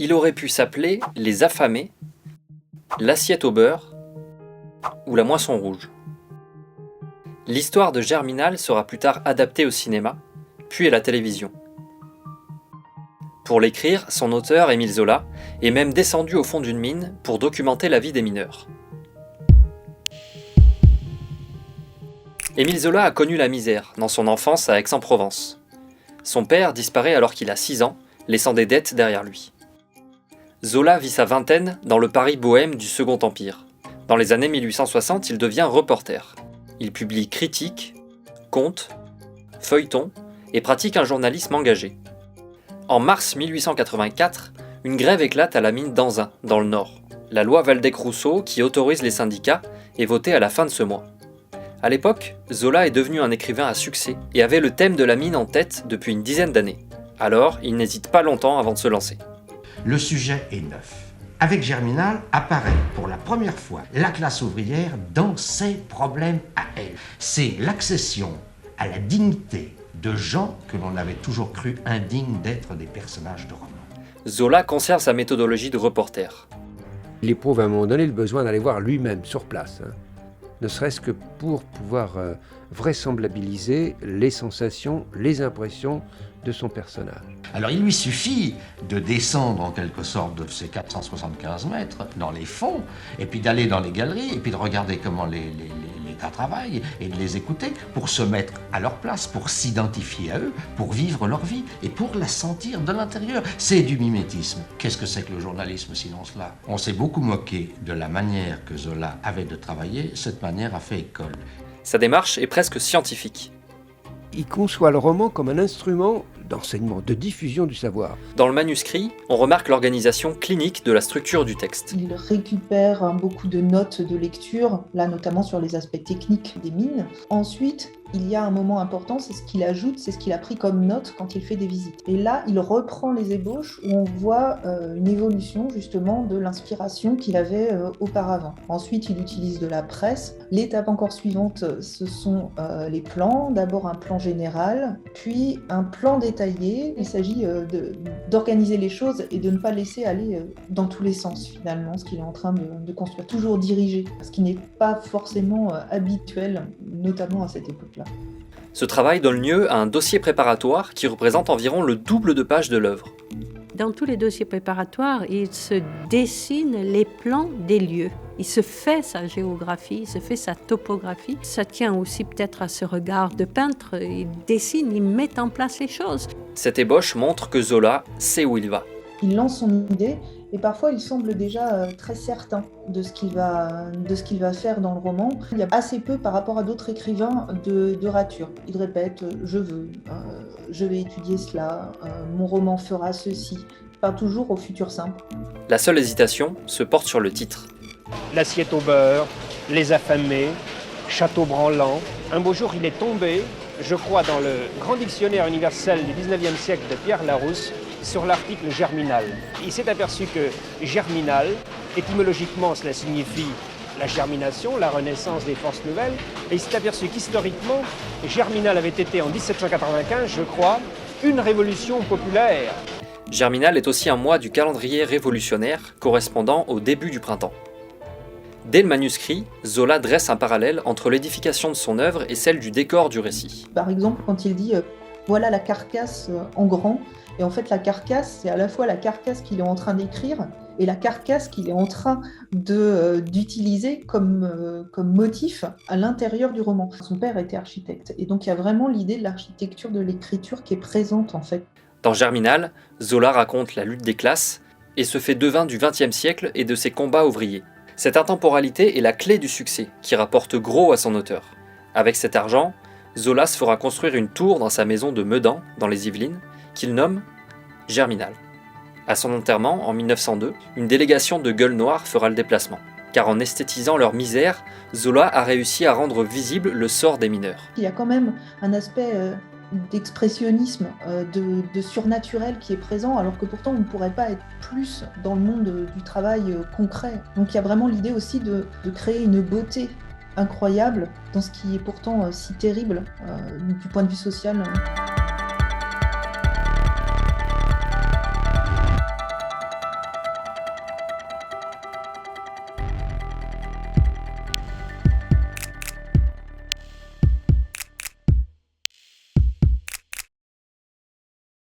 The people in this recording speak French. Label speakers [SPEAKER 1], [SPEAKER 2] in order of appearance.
[SPEAKER 1] Il aurait pu s'appeler Les Affamés, L'Assiette au beurre ou La Moisson rouge. L'histoire de Germinal sera plus tard adaptée au cinéma, puis à la télévision. Pour l'écrire, son auteur, Émile Zola, est même descendu au fond d'une mine pour documenter la vie des mineurs. Émile Zola a connu la misère dans son enfance à Aix-en-Provence. Son père disparaît alors qu'il a 6 ans, laissant des dettes derrière lui. Zola vit sa vingtaine dans le Paris bohème du Second Empire. Dans les années 1860, il devient reporter. Il publie critiques, contes, feuilletons et pratique un journalisme engagé. En mars 1884, une grève éclate à la mine d'Anzin, dans le Nord. La loi Waldeck-Rousseau, qui autorise les syndicats, est votée à la fin de ce mois. À l'époque, Zola est devenu un écrivain à succès et avait le thème de la mine en tête depuis une dizaine d'années. Alors, il n'hésite pas longtemps avant de se lancer.
[SPEAKER 2] Le sujet est neuf. Avec Germinal apparaît pour la première fois la classe ouvrière dans ses problèmes à elle. C'est l'accession à la dignité de gens que l'on avait toujours cru indignes d'être des personnages de romans.
[SPEAKER 1] Zola conserve sa méthodologie de reporter.
[SPEAKER 3] Il éprouve à un moment donné le besoin d'aller voir lui-même sur place, ne serait-ce que pour pouvoir vraisemblabiliser les sensations, les impressions de son personnage.
[SPEAKER 2] Alors il lui suffit de descendre en quelque sorte de ces 475 mètres dans les fonds, et puis d'aller dans les galeries, et puis de regarder comment les gars travaillent, et de les écouter pour se mettre à leur place, pour s'identifier à eux, pour vivre leur vie, et pour la sentir de l'intérieur. C'est du mimétisme. Qu'est-ce que c'est que le journalisme sinon cela? On s'est beaucoup moqué de la manière que Zola avait de travailler, cette manière a fait école.
[SPEAKER 1] Sa démarche est presque scientifique.
[SPEAKER 3] Il conçoit le roman comme un instrument d'enseignement, de diffusion du savoir.
[SPEAKER 1] Dans le manuscrit, on remarque l'organisation clinique de la structure du texte.
[SPEAKER 4] Il récupère beaucoup de notes de lecture, là notamment sur les aspects techniques des mines. Ensuite, il y a un moment important, c'est ce qu'il ajoute, c'est ce qu'il a pris comme note quand il fait des visites. Et là, il reprend les ébauches où on voit une évolution justement de l'inspiration qu'il avait auparavant. Ensuite, il utilise de la presse. L'étape encore suivante, ce sont les plans. D'abord un plan général, puis un plan détaillé. Il s'agit d'organiser les choses et de ne pas laisser aller dans tous les sens finalement, ce qu'il est en train de construire. Toujours dirigé, ce qui n'est pas forcément habituel, notamment à cette époque-là.
[SPEAKER 1] Ce travail donne lieu à un dossier préparatoire qui représente environ le double de pages de l'œuvre.
[SPEAKER 5] Dans tous les dossiers préparatoires, il se dessine les plans des lieux. Il se fait sa géographie, il se fait sa topographie. Ça tient aussi peut-être à ce regard de peintre. Il dessine, il met en place les choses.
[SPEAKER 1] Cette ébauche montre que Zola sait où il va.
[SPEAKER 4] Il lance son idée et parfois il semble déjà très certain de ce qu'il va faire dans le roman. Il y a assez peu par rapport à d'autres écrivains de rature. Il répète « je veux »,« je vais étudier cela »,« mon roman fera ceci », pas toujours au futur simple.
[SPEAKER 1] La seule hésitation se porte sur le titre.
[SPEAKER 6] L'assiette au beurre, les affamés, château branlant. Un beau jour, il est tombé, je crois, dans le grand dictionnaire universel du 19e siècle de Pierre Larousse, sur l'article germinal. Il s'est aperçu que germinal, étymologiquement, cela signifie la germination, la renaissance des forces nouvelles. Et il s'est aperçu qu'historiquement, germinal avait été en 1795, je crois, une révolution populaire.
[SPEAKER 1] Germinal est aussi un mois du calendrier révolutionnaire correspondant au début du printemps. Dès le manuscrit, Zola dresse un parallèle entre l'édification de son œuvre et celle du décor du récit.
[SPEAKER 4] Par exemple, quand il dit « voilà la carcasse en grand », et en fait la carcasse, c'est à la fois la carcasse qu'il est en train d'écrire et la carcasse qu'il est en train d'utiliser comme motif à l'intérieur du roman. Son père était architecte, et donc il y a vraiment l'idée de l'architecture de l'écriture qui est présente en fait.
[SPEAKER 1] Dans Germinal, Zola raconte la lutte des classes et se fait devin du XXe siècle et de ses combats ouvriers. Cette intemporalité est la clé du succès, qui rapporte gros à son auteur. Avec cet argent, Zola se fera construire une tour dans sa maison de Medan, dans les Yvelines, qu'il nomme Germinal. À son enterrement, en 1902, une délégation de gueules noires fera le déplacement. Car en esthétisant leur misère, Zola a réussi à rendre visible le sort des mineurs.
[SPEAKER 4] Il y a quand même un aspect d'expressionnisme, de surnaturel qui est présent, alors que pourtant on ne pourrait pas être plus dans le monde du travail concret. Donc il y a vraiment l'idée aussi de créer une beauté incroyable dans ce qui est pourtant si terrible du point de vue social.